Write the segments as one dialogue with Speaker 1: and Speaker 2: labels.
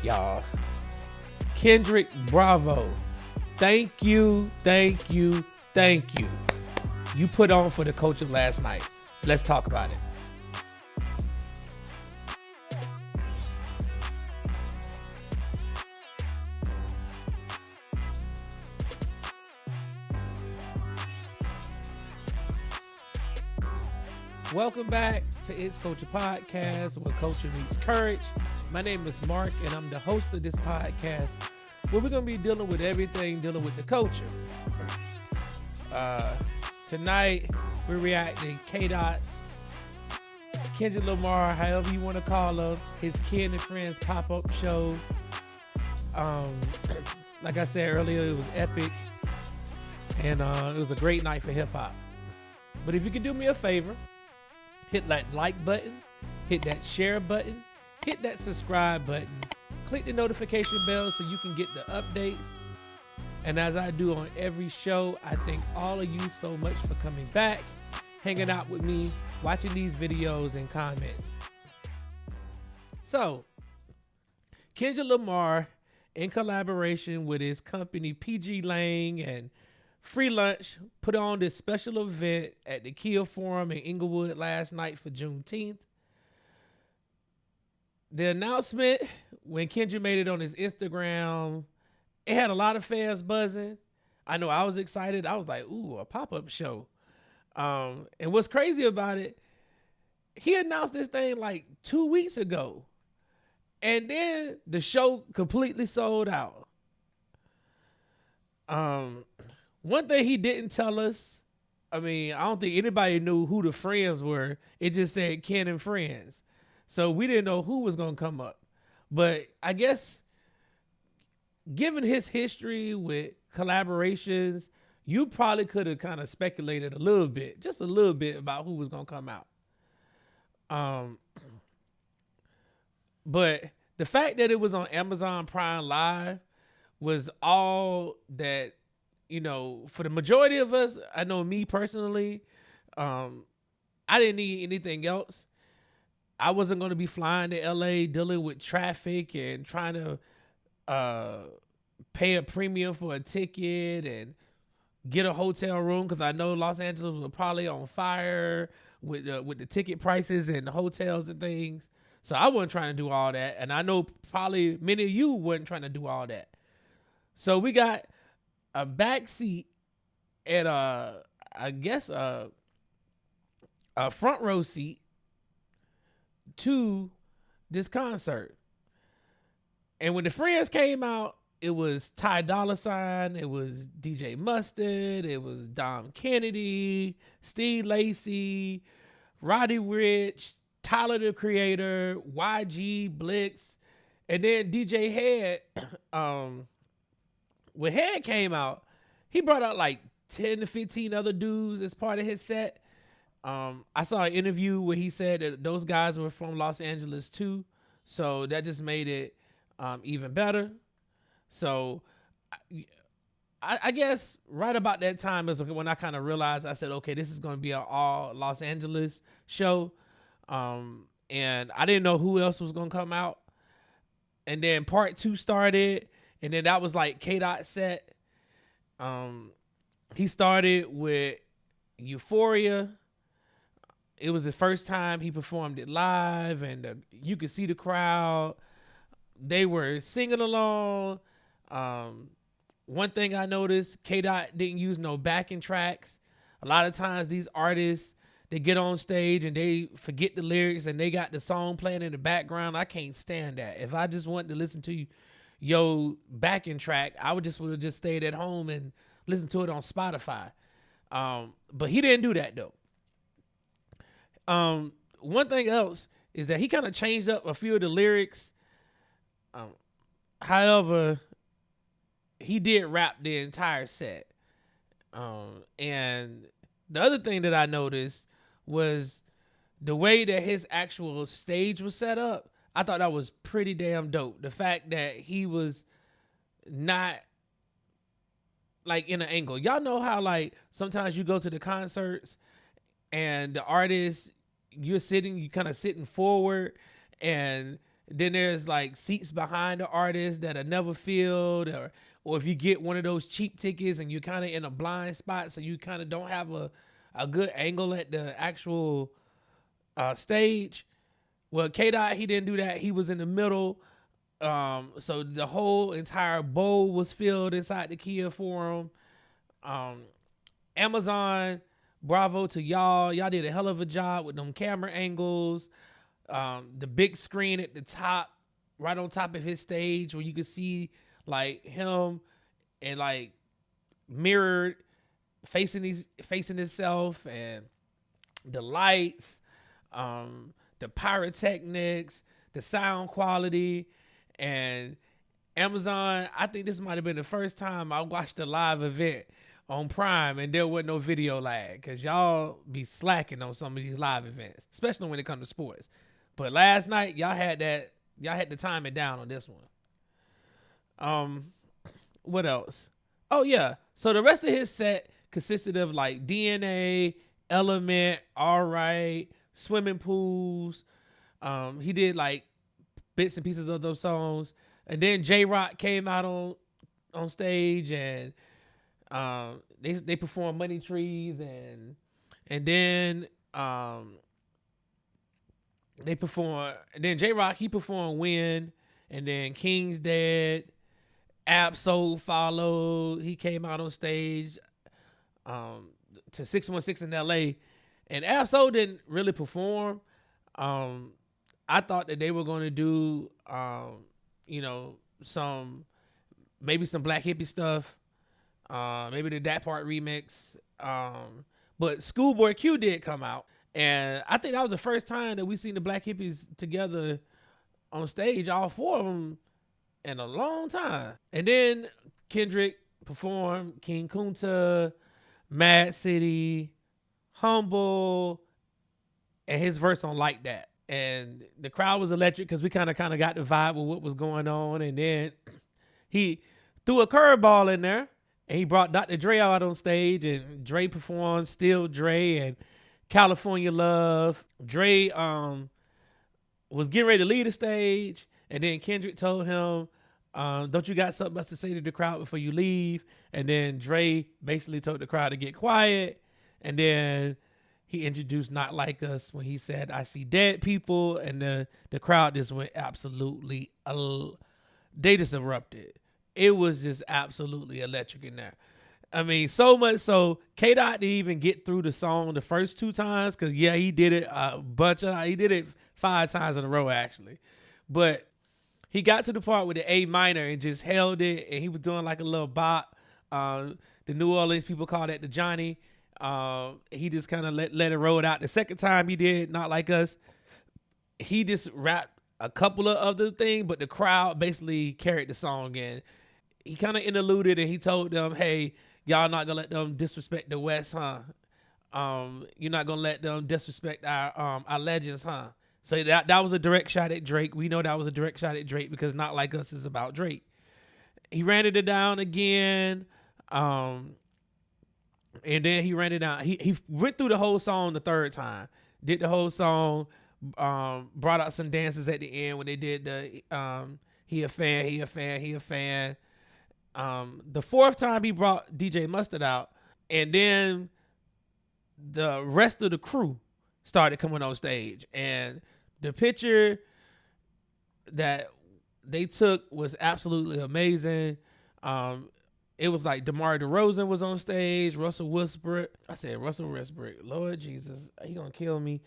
Speaker 1: y'all. Kendrick, bravo. Thank you, thank you, thank you. You put on for the culture last night. Let's talk about it. Welcome back to It's Culture Podcast, where culture meets courage. My name is Mark, and I'm the host of this podcast, where we're going to be dealing with everything dealing with the culture. Tonight, we're reacting K-Dot's, Kendrick Lamar, however you want to call him, his Kid and Friends pop-up show. Like I said earlier, it was epic, and it was a great night for hip-hop. But if you could do me a favor, hit that like button, hit that share button, hit that subscribe button, click the notification bell so you can get the updates. And as I do on every show, I thank all of you so much for coming back, hanging out with me, watching these videos, and commenting. So, Kendrick Lamar, in collaboration with his company PG Lang and Free Lunch, put on this special event at the Kia Forum in Inglewood last night for Juneteenth. The announcement, when Kendrick made it on his Instagram, it had a lot of fans buzzing. I know I was excited. I was like, ooh, a pop-up show. And what's crazy about it, he announced this thing like 2 weeks ago. And then the show completely sold out. One thing he didn't tell us, I don't think anybody knew who the friends were. It just said Ken and Friends. So we didn't know who was going to come up. But I guess, given his history with collaborations, you probably could have kind of speculated a little bit, just a little bit, about who was going to come out. But the fact that it was on Amazon Prime Live was all that, for the majority of us, I know me personally, I didn't need anything else. I wasn't going to be flying to LA, dealing with traffic and trying to pay a premium for a ticket and get a hotel room, because I know Los Angeles was probably on fire with the ticket prices and the hotels and things. So I wasn't trying to do all that. And I know probably many of you weren't trying to do all that. So we got a back seat at a front row seat to this concert. And when the Friends came out, it was Ty Dolla $ign, it was DJ Mustard, it was Dom Kennedy, Steve Lacy, Roddy Ricch, Tyler the Creator, YG, Blix, and then DJ Head. When Head came out, he brought out like 10 to 15 other dudes as part of his set. I saw an interview where he said that those guys were from Los Angeles too. So that just made it even better. So I guess right about that time is when I kind of realized, I said, okay, this is going to be an all Los Angeles show. And I didn't know who else was going to come out. And then part 2 started. And then that was like K-Dot set. He started with Euphoria. It was his first time he performed it live, and you could see the crowd. They were singing along. One thing I noticed, K-Dot didn't use no backing tracks. A lot of times these artists, they get on stage and they forget the lyrics and they got the song playing in the background. I can't stand that. If I just wanted to listen to your backing track, I would have just stayed at home and listened to it on Spotify. But he didn't do that though. One thing else is that he kind of changed up a few of the lyrics. However, he did rap the entire set. And the other thing that I noticed was the way that his actual stage was set up. I thought that was pretty damn dope. The fact that he was not like in an angle. Y'all know how like sometimes you go to the concerts and the artist, you kind of sitting forward and Then there's like seats behind the artist that are never filled, or if you get one of those cheap tickets and you're kind of in a blind spot, so you kind of don't have a good angle at the actual stage. Well, K Dot, he didn't do that. He was in the middle. So the whole entire bowl was filled inside the Kia Forum. Amazon, bravo to y'all. Y'all did a hell of a job with them camera angles. The big screen at the top, right on top of his stage, where you could see like him and like mirrored facing himself, and the lights, the pyrotechnics, the sound quality. And Amazon, I think this might have been the first time I watched a live event on Prime and there wasn't no video lag, because y'all be slacking on some of these live events, especially when it comes to sports. But last night, y'all had to time it down on this one. What else? Oh yeah. So the rest of his set consisted of like DNA, Element, Alright, swimming pools. He did like bits and pieces of those songs. And then J-Rock came out on stage, and they performed Money Trees, and then J-Rock, he performed Win, and then King's Dead. Ab-Soul followed. He came out on stage to 616 in LA, and Ab-Soul didn't really perform. I thought that they were going to do maybe some Black Hippie stuff, maybe the Dat Part remix. But Schoolboy Q did come out, and I think that was the first time that we seen the Black Hippies together on stage, all four of them, in a long time. And then Kendrick performed King Kunta, Mad City, Humble, and his verse on Like That. And the crowd was electric because we kind of got the vibe with what was going on. And then he threw a curveball in there, and he brought Dr. Dre out on stage, and Dre performed Still Dre and California Love. Dre was getting ready to leave the stage, and then Kendrick told him, don't you got something else to say to the crowd before you leave? And then Dre basically told the crowd to get quiet. And then he introduced Not Like Us when he said, I see dead people. And the crowd just went absolutely, they just erupted. It was just absolutely electric in there. I mean, so much so, K-Dot didn't even get through the song the first two times, because, yeah, he did it he did it 5 times in a row, actually. But he got to the part with the A minor and just held it, and he was doing like a little bop. The New Orleans people call that the Johnny. He just kind of let it roll out. The second time he did Not Like Us, he just rapped a couple of other things, but the crowd basically carried the song, and he kind of interluded, and he told them, hey, y'all not gonna let them disrespect the West, huh? You're not gonna let them disrespect our legends, huh? So that was a direct shot at Drake. We know that was a direct shot at Drake, because Not Like Us is about Drake. He ran it down again. And then he ran it down. He went through the whole song the third time. Did the whole song. Brought out some dances at the end when they did the he a fan. The fourth time he brought DJ Mustard out, and then the rest of the crew started coming on stage, and the picture that they took was absolutely amazing. It was like DeMar DeRozan was on stage, Russell Westbrook. I said Russell Westbrook. Lord Jesus, he gonna kill me.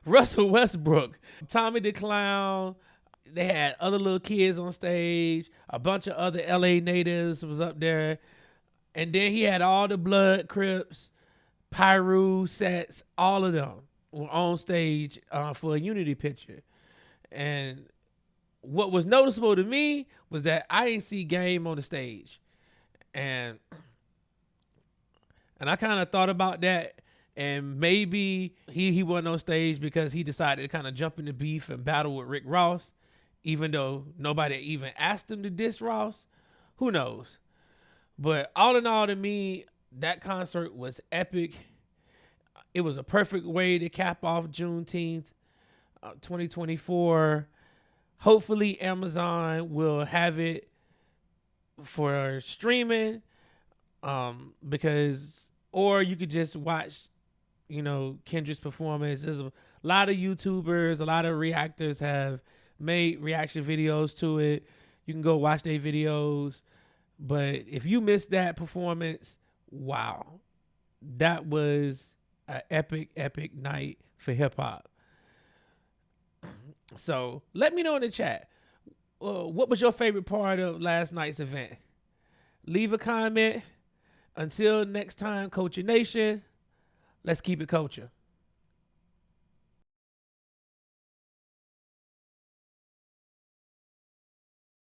Speaker 1: Russell Westbrook, Tommy the Clown. They had other little kids on stage. A bunch of other LA natives was up there. And then he had all the Blood Crips, Pyru sets, all of them were on stage for a unity picture. And what was noticeable to me was that I didn't see Game on the stage. And I kind of thought about that, and maybe he wasn't on stage because he decided to kind of jump into beef and battle with Rick Ross, even though nobody even asked him to diss Ross. Who knows? But all in all, to me, that concert was epic. It was a perfect way to cap off Juneteenth 2024. Hopefully Amazon will have it for streaming, because, or you could just watch, Kendrick's performance. There's a lot of YouTubers, a lot of reactors have made reaction videos to it. You can go watch their videos. But if you missed that performance, wow, that was an epic night for hip hop. So let me know in the chat, what was your favorite part of last night's event? Leave a comment. Until next time, Culture Nation, let's keep it culture.